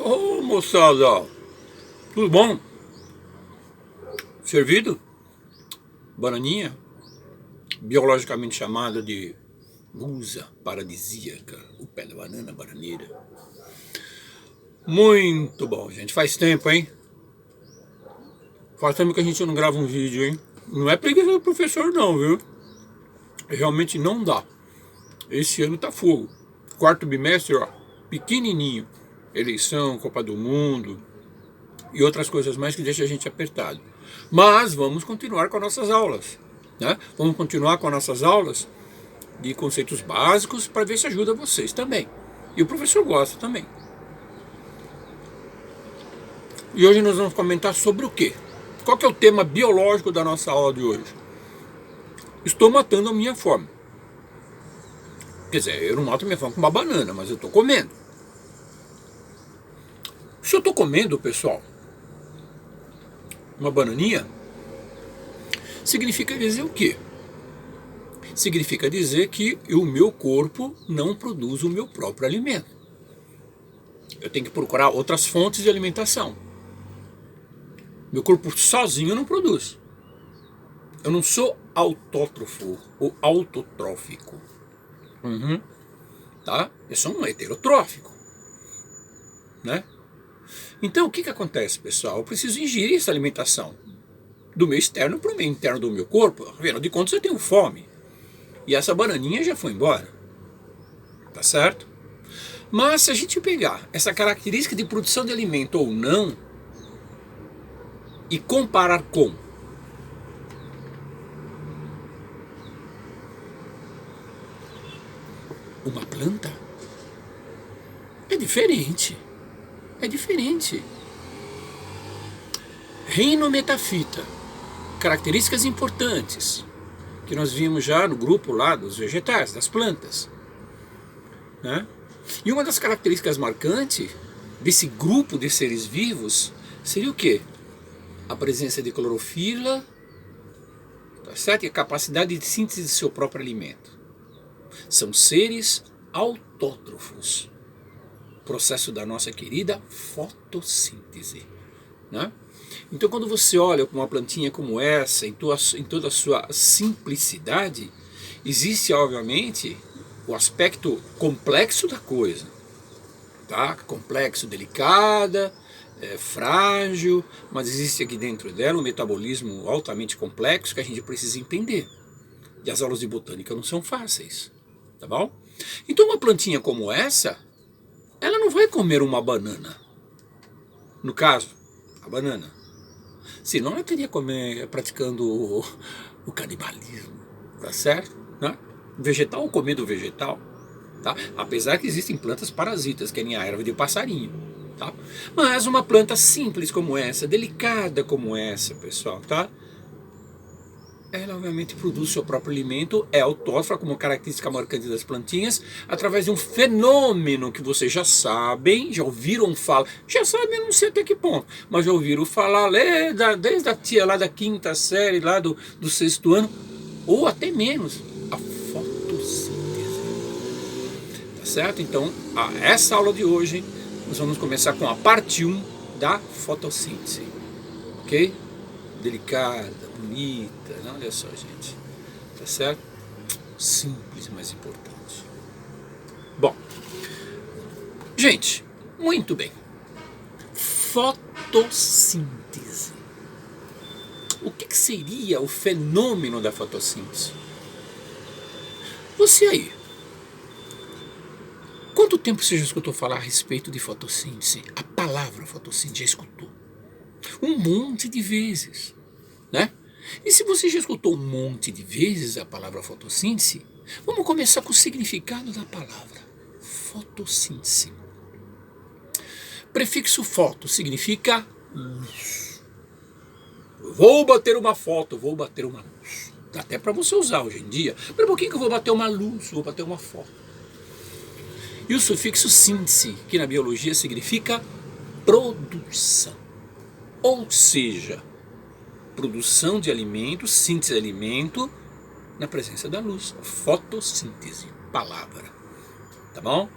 Ô moçada, tudo bom? Servido? Bananinha, biologicamente chamada de musa paradisíaca, o pé da banana bananeira. Muito bom, gente. Faz tempo, hein? Faz tempo que a gente não grava um vídeo, hein? Não é preguiça do professor, não, viu? Realmente não dá. Esse ano tá fogo. Quarto bimestre, ó, pequenininho. Eleição, Copa do Mundo e outras coisas mais que deixam a gente apertado. Mas vamos continuar com as nossas aulas, né? Vamos continuar com as nossas aulas de conceitos básicos para ver se ajuda vocês também. E o professor gosta também. E hoje nós vamos comentar sobre o quê? Qual que é o tema biológico da nossa aula de hoje? Estou matando a minha fome. Quer dizer, eu não mato a minha fome com uma banana, mas eu estou comendo. Se eu estou comendo, pessoal, uma bananinha, significa dizer o quê? Significa dizer que o meu corpo não produz o meu próprio alimento. Eu tenho que procurar outras fontes de alimentação. Meu corpo sozinho não produz. Eu não sou autótrofo ou autotrófico. Tá? Eu sou um heterotrófico. Né? Então o que acontece, pessoal? Eu preciso ingerir essa alimentação do meu externo para o meio interno do meu corpo. Afinal de contas, eu tenho fome. E essa bananinha já foi embora. Tá certo? Mas se a gente pegar essa característica de produção de alimento ou não e comparar com uma planta, é diferente. É diferente. Reino metafita. Características importantes que nós vimos já no grupo lá dos vegetais, das plantas. Né? E uma das características marcantes desse grupo de seres vivos seria o quê? A presença de clorofila, tá certo? E a capacidade de síntese de seu próprio alimento. São seres autótrofos. Processo da nossa querida fotossíntese. Né? Então quando você olha uma plantinha como essa, em toda a sua simplicidade, existe obviamente o aspecto complexo da coisa. Tá? Complexo, delicada, frágil, mas existe aqui dentro dela um metabolismo altamente complexo que a gente precisa entender. E as aulas de botânica não são fáceis. Tá bom? Então uma plantinha como essa, ela não vai comer uma banana. No caso, a banana. Senão ela teria praticando o canibalismo. Tá certo? Né? Vegetal comendo vegetal. Tá? Apesar que existem plantas parasitas, que nem a erva de passarinho. Tá? Mas uma planta simples como essa, delicada como essa, pessoal, tá? Ela obviamente produz seu próprio alimento, é autótrofa como característica marcante das plantinhas, através de um fenômeno que vocês já sabem, já ouviram falar, já sabem, não sei até que ponto, mas já ouviram falar desde a tia lá da quinta série, lá do sexto ano, ou até menos, a fotossíntese. Tá certo? Então, essa aula de hoje, nós vamos começar com a parte 1 da fotossíntese, ok? Delicada, bonita, olha só, gente, tá certo? Simples, mas importante. Bom, gente, muito bem. Fotossíntese. O que seria o fenômeno da fotossíntese? Você aí, quanto tempo você já escutou falar a respeito de fotossíntese? A palavra fotossíntese já escutou? Um monte de vezes, né? E se você já escutou um monte de vezes a palavra fotossíntese, vamos começar com o significado da palavra. Fotossíntese. Prefixo foto significa luz. Vou bater uma foto, vou bater uma luz. Dá até para você usar hoje em dia. Espera um pouquinho que eu vou bater uma luz, vou bater uma foto. E o sufixo síntese, que na biologia significa produção. Ou seja, produção de alimento, síntese de alimento na presença da luz. Fotossíntese, palavra. Tá bom?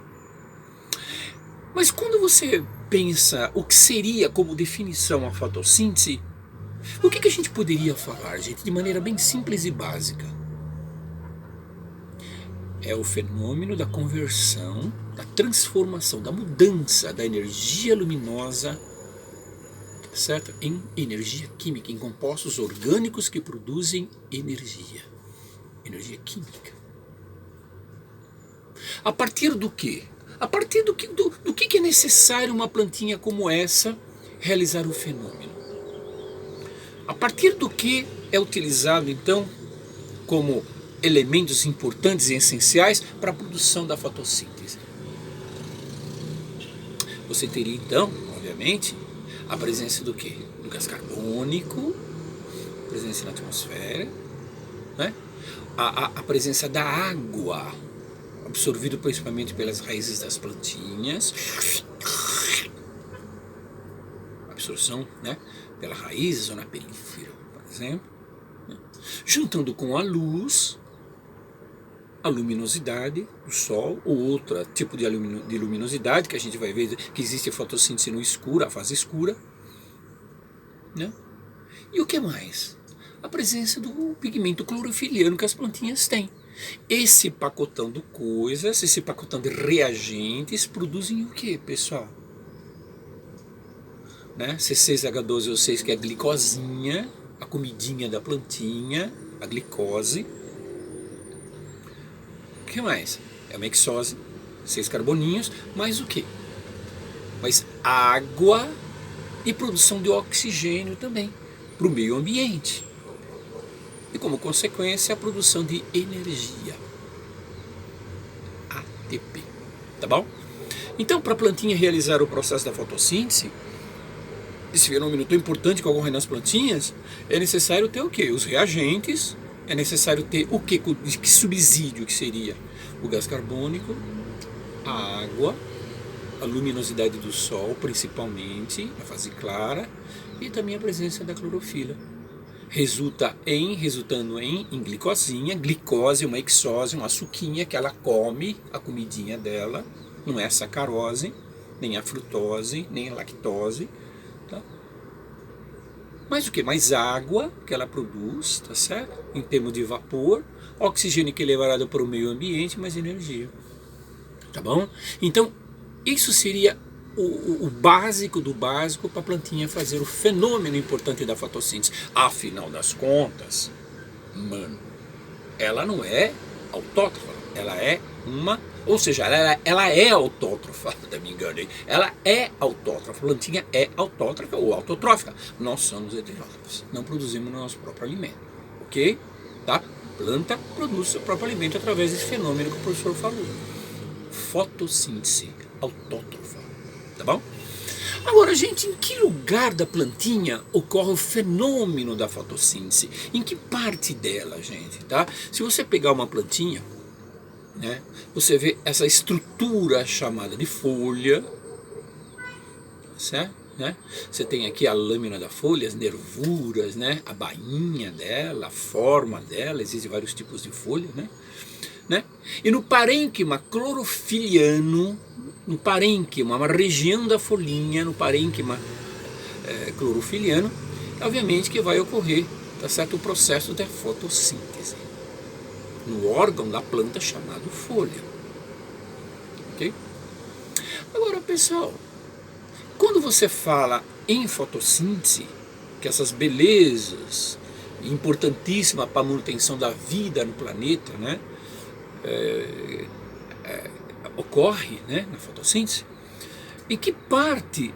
Mas quando você pensa o que seria como definição a fotossíntese, o que a gente poderia falar, gente, de maneira bem simples e básica? É o fenômeno da conversão, da transformação, da mudança da energia luminosa, certo? Em energia química, em compostos orgânicos que produzem energia química. A partir do quê? A partir do que é necessário uma plantinha como essa realizar o fenômeno? A partir do que é utilizado, então, como elementos importantes e essenciais para a produção da fotossíntese? Você teria, então, obviamente, a presença do quê? Do gás carbônico, presença na atmosfera, né? A presença da água, absorvido principalmente pelas raízes das plantinhas, absorção, né, pela raiz, zona perífera, por exemplo, né? Juntando com a luz, a luminosidade do sol, ou outro tipo de luminosidade, que a gente vai ver que existe a fotossíntese no escuro, a fase escura, né? E o que mais? A presença do pigmento clorofiliano que as plantinhas têm. Esse pacotão de coisas, esse pacotão de reagentes produzem o que, pessoal? Né? C6H12O6, que é a glicosinha, a comidinha da plantinha, a glicose. O que mais? É uma hexose, 6 carboninhos, mais o que? Mais água e produção de oxigênio também, para o meio ambiente. E como consequência, a produção de energia, ATP, tá bom? Então, para a plantinha realizar o processo da fotossíntese, esse fenômeno tão importante que ocorre nas plantinhas, é necessário ter o quê? Os reagentes, é necessário ter o quê? Que subsídio que seria? O gás carbônico, a água, a luminosidade do sol, principalmente, a fase clara, e também a presença da clorofila. Resultando em glicosinha, glicose, uma hexose, uma suquinha que ela come, a comidinha dela, não é a sacarose, nem a frutose, nem a lactose, tá? Mais o que? Mais água que ela produz, tá certo? Em termos de vapor, oxigênio que é levado para o meio ambiente, mais energia, tá bom? Então, isso seria o básico do básico para a plantinha fazer o fenômeno importante da fotossíntese. Afinal das contas, mano, ela não é autótrofa, ela é uma... Ou seja, ela é autótrofa, não me engano aí. Ela é autótrofa, a plantinha é autótrofa ou autotrófica. Nós somos heterótrofos, não produzimos nosso próprio alimento, ok? Tá? A planta produz seu próprio alimento através desse fenômeno que o professor falou. Fotossíntese autótrofa, tá bom? Agora, gente, em que lugar da plantinha ocorre o fenômeno da fotossíntese? Em que parte dela, gente, tá? Se você pegar uma plantinha, né, você vê essa estrutura chamada de folha, certo? Né? Você tem aqui a lâmina da folha, as nervuras, né? A bainha dela, a forma dela, existem vários tipos de folha, né? E no parênquima clorofiliano, no parênquima, uma região da folhinha, no parênquima clorofiliano, obviamente que vai ocorrer, tá certo, o processo da fotossíntese, no órgão da planta chamado folha, ok? Agora, pessoal, quando você fala em fotossíntese, que essas belezas importantíssimas para a manutenção da vida no planeta, né, ocorre, né, na fotossíntese, em que parte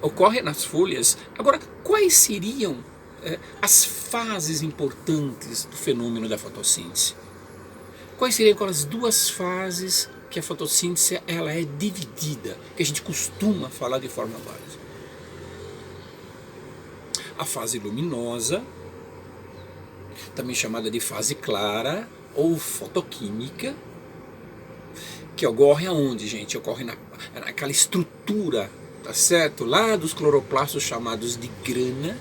ocorre nas folhas? Agora, quais seriam as fases importantes do fenômeno da fotossíntese? Quais seriam aquelas duas fases que a fotossíntese ela é dividida, que a gente costuma falar de forma básica? A fase luminosa, também chamada de fase clara ou fotoquímica, que ocorre aonde, gente? Ocorre naquela estrutura, tá certo? Lá dos cloroplastos chamados de grana,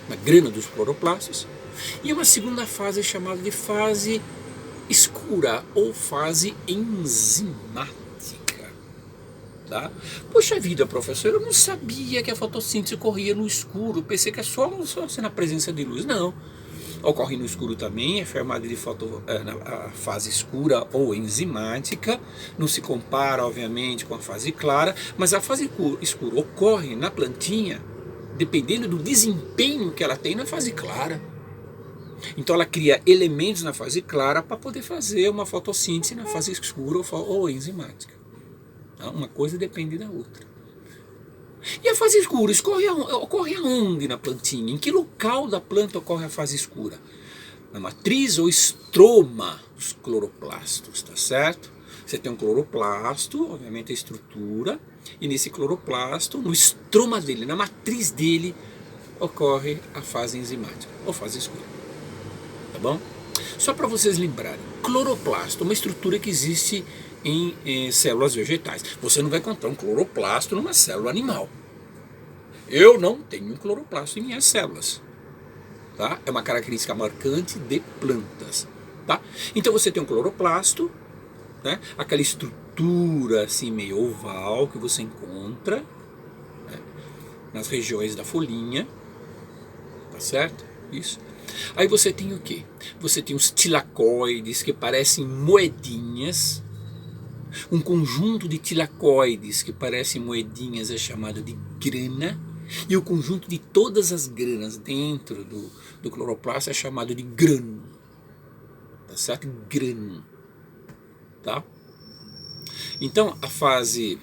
na grana dos cloroplastos, e uma segunda fase chamada de fase escura ou fase enzimática, Tá? Poxa vida, professor, eu não sabia que a fotossíntese ocorria no escuro, pensei que é só na presença de luz. Não, ocorre no escuro também, é chamada de a fase escura ou enzimática, não se compara, obviamente, com a fase clara, mas a fase escura ocorre na plantinha dependendo do desempenho que ela tem na fase clara. Então ela cria elementos na fase clara para poder fazer uma fotossíntese na fase escura ou enzimática. Uma coisa depende da outra. E a fase escura ocorre aonde na plantinha? Em que local da planta ocorre a fase escura? Na matriz ou estroma dos cloroplastos, tá certo? Você tem um cloroplasto, obviamente a estrutura, e nesse cloroplasto, no estroma dele, na matriz dele, ocorre a fase enzimática, ou fase escura. Tá bom? Só para vocês lembrarem, cloroplasto é uma estrutura que existe em células vegetais. Você não vai encontrar um cloroplasto numa célula animal. Eu não tenho um cloroplasto em minhas células. Tá? É uma característica marcante de plantas. Tá? Então você tem um cloroplasto, né? Aquela estrutura assim meio oval que você encontra, né? Nas regiões da folhinha. Tá certo? Isso. Aí você tem o quê? Você tem os tilacoides que parecem moedinhas. Um conjunto de tilacoides que parecem moedinhas é chamado de grana, e o conjunto de todas as granas dentro do cloroplasto é chamado de grano. Tá certo? Grano. Tá? Então a fase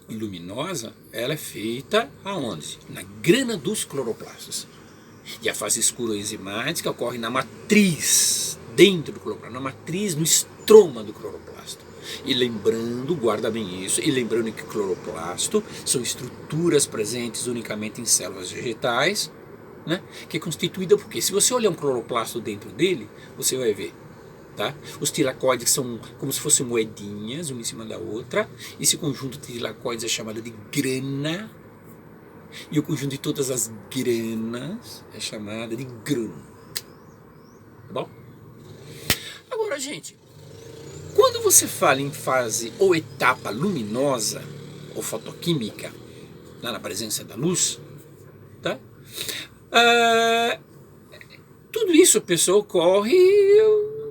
luminosa, ela é feita aonde? Na grana dos cloroplastos. E a fase escura enzimática ocorre na matriz, dentro do cloroplasto, na matriz, no estroma do cloroplasto. E lembrando, guarda bem isso, e lembrando que cloroplasto são estruturas presentes unicamente em células vegetais, né, que é constituída porque, se você olhar um cloroplasto dentro dele, você vai ver, tá? Os tilacoides são como se fossem moedinhas, uma em cima da outra. Esse conjunto de tilacoides é chamado de grana, e o conjunto de todas as granas é chamado de grano. Tá bom? Agora, gente, quando você fala em fase ou etapa luminosa, ou fotoquímica, lá na presença da luz, tá? Tudo isso, pessoal, ocorre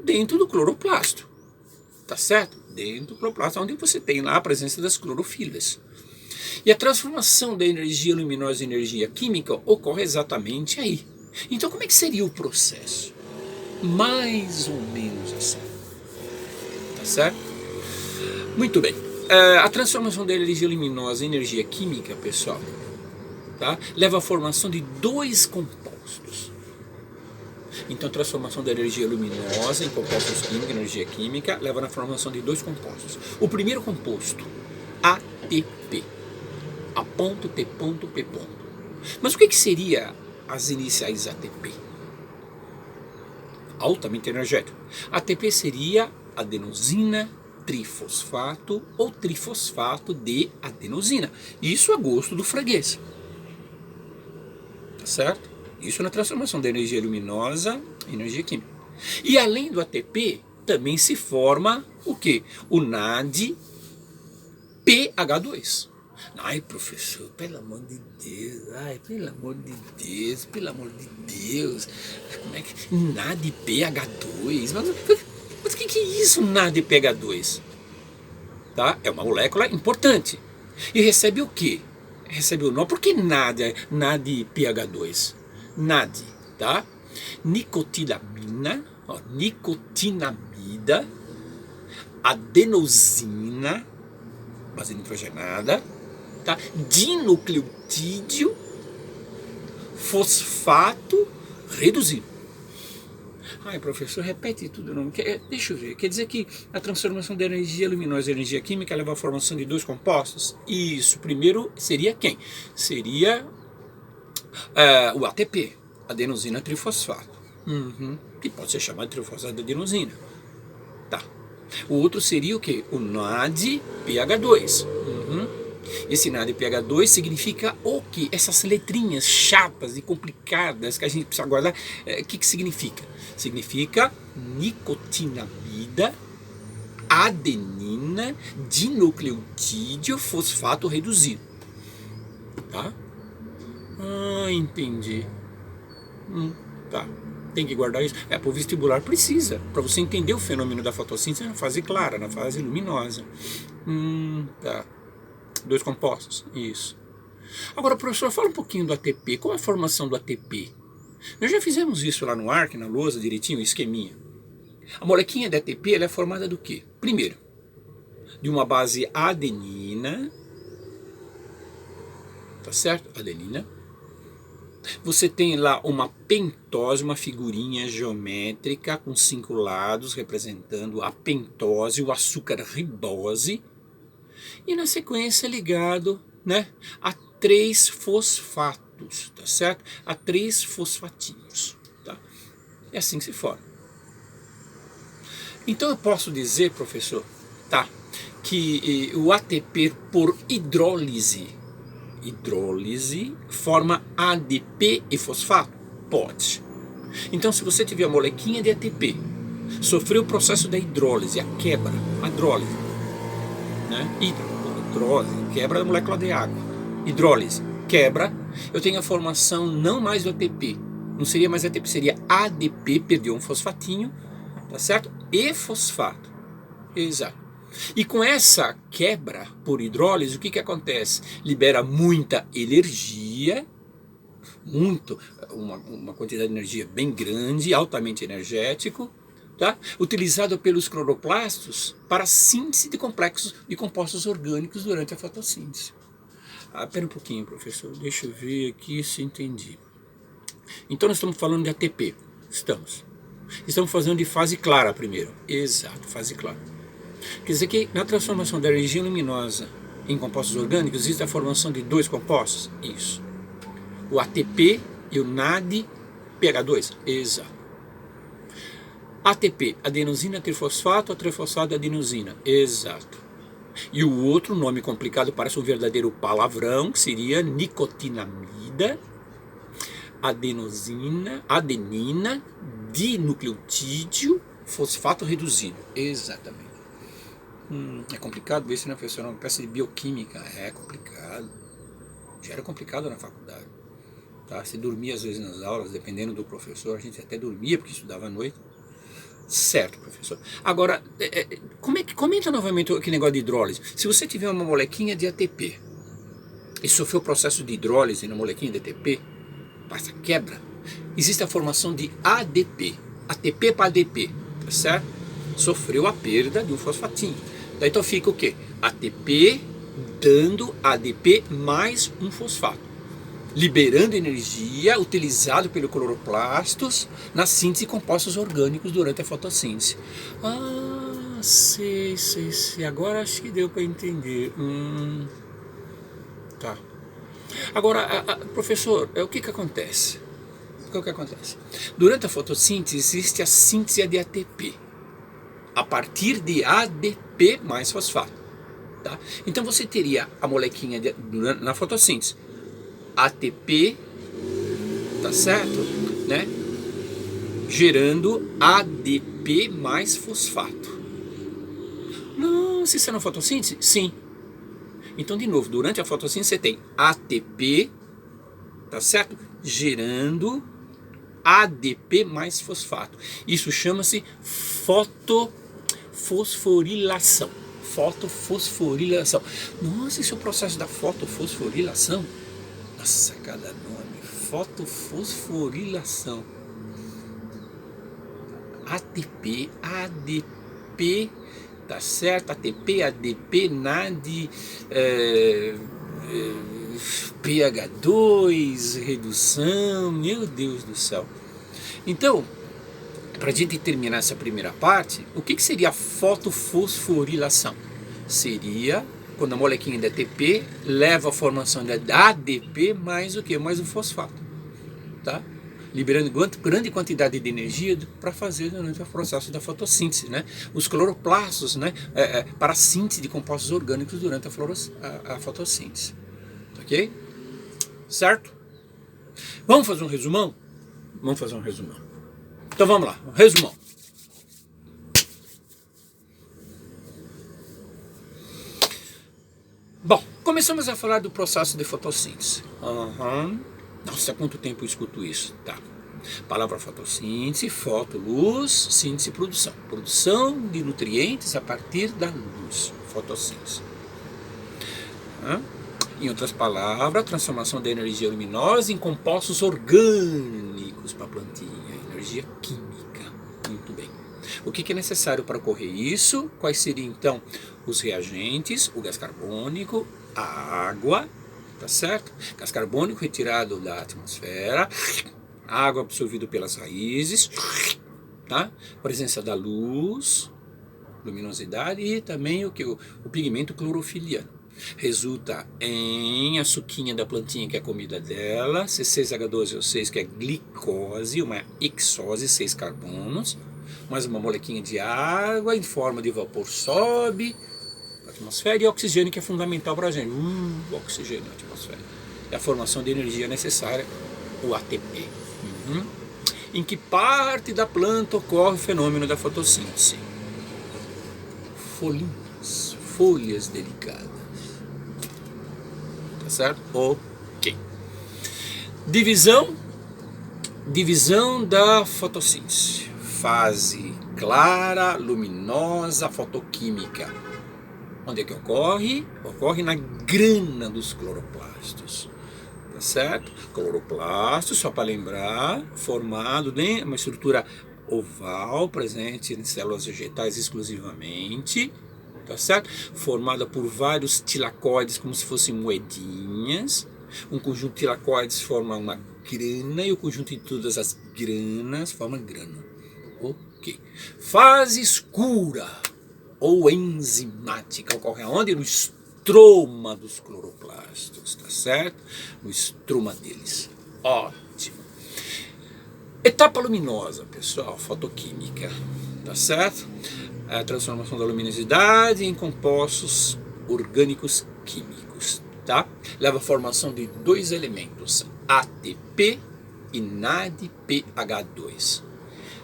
dentro do cloroplasto, tá certo? Dentro do cloroplasto, onde você tem lá a presença das clorofilas. E a transformação da energia luminosa em energia química ocorre exatamente aí. Então como é que seria o processo? Mais ou menos assim. Tá certo? Muito bem. A transformação da energia luminosa em energia química, pessoal, tá, leva à formação de dois compostos. Então a transformação da energia luminosa em compostos químicos, energia química, leva à formação de dois compostos. O primeiro composto, ATP. A ponto, T ponto, P ponto. Mas o que seria as iniciais ATP? Altamente energético. ATP seria adenosina trifosfato ou trifosfato de adenosina. Isso a gosto do freguês. Tá certo? Isso na transformação da energia luminosa em energia química. E além do ATP, também se forma o quê? O NADPH2. Ai, professor, pelo amor de Deus, ai, pelo amor de Deus, pelo amor de Deus, como é que... NADPH2, mas o que é isso, NADPH2? Tá? É uma molécula importante. E recebe o quê? Recebe o nome, por que NADPH2? NAD, tá? Nicotinamina, ó, nicotinamida, adenosina, base nitrogenada, tá? Dinucleotídeo, fosfato reduzido. Ai, professor, repete tudo. Não. Deixa eu ver. Quer dizer que a transformação da energia luminosa em energia química leva à formação de dois compostos? Isso. Primeiro seria quem? Seria o ATP, adenosina trifosfato. Que pode ser chamado de trifosfato de adenosina. Tá. O outro seria o quê? O NADPH2. Esse NADPH2 significa o quê? Essas letrinhas chatas e complicadas que a gente precisa guardar. O que significa? Significa nicotinamida adenina dinucleotídeo fosfato reduzido. Tá? Ah, entendi. Tá. Tem que guardar isso. Para o vestibular precisa, para você entender o fenômeno da fotossíntese na fase clara, na fase luminosa. Tá. Dois compostos, isso. Agora, professor, fala um pouquinho do ATP. Qual é a formação do ATP? Nós já fizemos isso lá no ARC, na lousa, direitinho, esqueminha. A molequinha de ATP ela é formada do quê? Primeiro, de uma base adenina, tá certo? Adenina. Você tem lá uma pentose, uma figurinha geométrica com 5 lados representando a pentose, o açúcar ribose, e na sequência ligado, né, a 3 fosfatos, tá certo? A 3 fosfatinhos, tá? É assim que se forma. Então eu posso dizer, professor, tá, que o ATP por hidrólise forma ADP e fosfato? Pode. Então se você tiver a molequinha de ATP, sofreu o processo da hidrólise, a quebra, a hidrólise, né? Hidrólise, quebra da molécula de água. Hidrólise, quebra, eu tenho a formação não mais do ATP, não seria mais ATP, seria ADP, perdeu um fosfatinho, tá certo? E fosfato, exato. E com essa quebra por hidrólise, o que acontece? Libera muita energia, uma quantidade de energia bem grande, altamente energético, tá? Utilizado pelos cloroplastos para a síntese de complexos de compostos orgânicos durante a fotossíntese. Espera um pouquinho, professor, deixa eu ver aqui se entendi. Então nós estamos falando de ATP, estamos falando de fase clara primeiro, exato, fase clara. Quer dizer que na transformação da energia luminosa em compostos orgânicos existe a formação de 2 compostos? Isso. O ATP e o NADPH2? Exato. ATP, adenosina trifosfato, a trifosfato de adenosina? Exato. E o outro nome complicado, parece um verdadeiro palavrão, que seria nicotinamida, adenina, dinucleotídeo, fosfato reduzido. Exatamente. É complicado ver isso, né, professor? É uma peça de bioquímica. É complicado. Já era complicado na faculdade. Tá? Se dormia às vezes nas aulas, dependendo do professor, a gente até dormia porque estudava à noite. Certo, professor. Agora, comenta novamente aquele negócio de hidrólise. Se você tiver uma molequinha de ATP e sofreu o processo de hidrólise na molequinha de ATP, essa quebra, existe a formação de ADP. ATP para ADP, tá certo? Sofreu a perda de um fosfatinho. Daí então fica o quê? ATP dando ADP mais um fosfato, liberando energia utilizado pelo cloroplastos na síntese de compostos orgânicos durante a fotossíntese. Sei. Agora acho que deu para entender. Tá. Agora, professor, o que acontece? O que acontece? Durante a fotossíntese existe a síntese de ATP a partir de ADP mais fosfato. Tá? Então você teria a molequinha na fotossíntese, ATP, tá certo? Né? Gerando ADP mais fosfato. Não, se isso é na fotossíntese? Sim. Então, de novo, durante a fotossíntese você tem ATP, tá certo? Gerando ADP mais fosfato. Isso chama-se fotofosforilação. Fotofosforilação. Nossa, esse é o processo da fotofosforilação? Nossa, cada nome. Fotofosforilação. ATP, ADP, tá certo? ATP, ADP, NAD, pH2, redução, meu Deus do céu. Então, para a gente terminar essa primeira parte, o que seria a fotofosforilação? Seria quando a molequinha de ATP leva a formação de ADP mais o que? Mais o fosfato, tá? Liberando grande quantidade de energia para fazer durante o processo da fotossíntese, né? Os cloroplastos, né? Para a síntese de compostos orgânicos durante a fotossíntese, ok? Certo? Vamos fazer um resumão? Vamos fazer um resumão. Então vamos lá, resumão. Bom, começamos a falar do processo de fotossíntese. Nossa, há quanto tempo eu escuto isso? Tá. Palavra fotossíntese, foto, luz, síntese, produção. Produção de nutrientes a partir da luz, fotossíntese. Em outras palavras, transformação da energia luminosa em compostos orgânicos para a plantinha, energia química. Muito bem. O que é necessário para ocorrer isso? Quais seriam então os reagentes? O gás carbônico, a água, tá certo? Gás carbônico retirado da atmosfera, água absorvida pelas raízes, tá? Presença da luz, luminosidade e também o pigmento clorofiliano. Resulta em a suquinha da plantinha, que é a comida dela, C6H12O6, que é glicose, uma hexose, 6 carbonos, mais uma molequinha de água em forma de vapor sobe para a atmosfera, e oxigênio, que é fundamental para a gente. Oxigênio na atmosfera. É a formação de energia necessária, o ATP. Em que parte da planta ocorre o fenômeno da fotossíntese? Folhinhas, folhas delicadas. Tá certo? Ok. Divisão da fotossíntese. Fase clara, luminosa, fotoquímica. Onde é que ocorre? Ocorre na grana dos cloroplastos. Tá certo? Cloroplasto, só para lembrar, formado em uma estrutura oval, presente em células vegetais exclusivamente, tá certo? Formada por vários tilacoides, como se fossem moedinhas. Um conjunto de tilacoides forma uma grana e o conjunto de todas as granas forma grana. Ok. Fase escura ou enzimática ocorre aonde? No estroma dos cloroplastos, tá certo? No estroma deles. Ótimo. Etapa luminosa, pessoal, fotoquímica, tá certo? A transformação da luminosidade em compostos orgânicos químicos, tá? Leva à formação de dois elementos, ATP e NADPH2.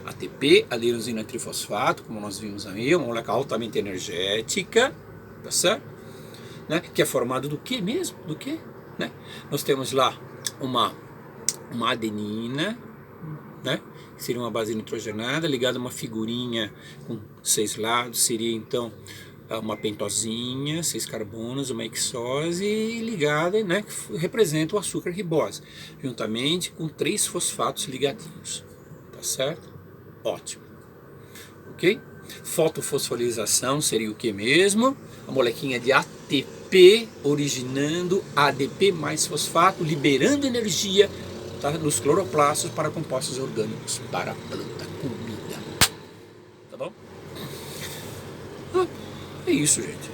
ATP, adenosina trifosfato, como nós vimos aí, uma molécula altamente energética, tá certo? Né? Que é formado do que mesmo? Do que? Né? Nós temos lá uma adenina, né? Que seria uma base nitrogenada, ligada a uma figurinha com 6 lados, seria então uma pentosinha, 6 carbonos, uma hexose ligada, né? Que representa o açúcar ribose, juntamente com 3 fosfatos ligadinhos, tá certo? Ótimo. Ok? Fotofosforilação seria o que mesmo? A molequinha de ATP originando ADP mais fosfato, liberando energia, tá, nos cloroplastos para compostos orgânicos, para a planta, comida. Tá bom? É isso, gente.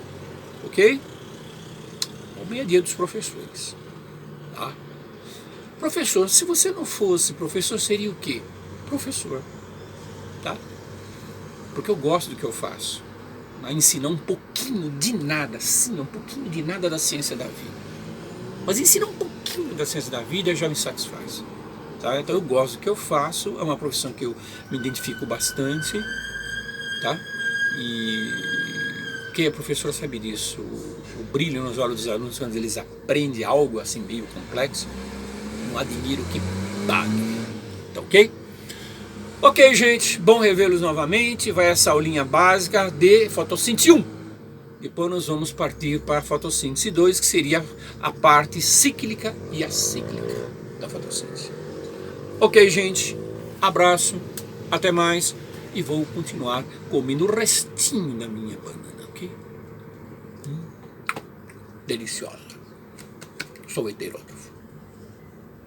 Ok? O meia-dia dos professores. Tá? Professor, se você não fosse professor, seria o quê? Professor. Tá? Porque eu gosto do que eu faço. Ensinar um pouquinho de nada, sim, um pouquinho de nada da ciência da vida. Mas ensinar um pouquinho da ciência da vida já me satisfaz. Tá? Então eu gosto do que eu faço, é uma profissão que eu me identifico bastante, tá? E quem é professor sabe disso, o brilho nos olhos dos alunos quando eles aprendem algo assim meio complexo, não admiro que pague. Tá ok? Ok, gente, bom revê-los novamente. Vai essa aulinha básica de fotossíntese 1. Depois nós vamos partir para a fotossíntese 2, que seria a parte cíclica e acíclica da fotossíntese. Ok, gente, abraço, até mais, e vou continuar comendo o restinho da minha banana, ok? Deliciosa. Sou heterógrafo.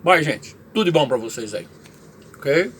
Bom, gente, tudo de bom para vocês aí, ok?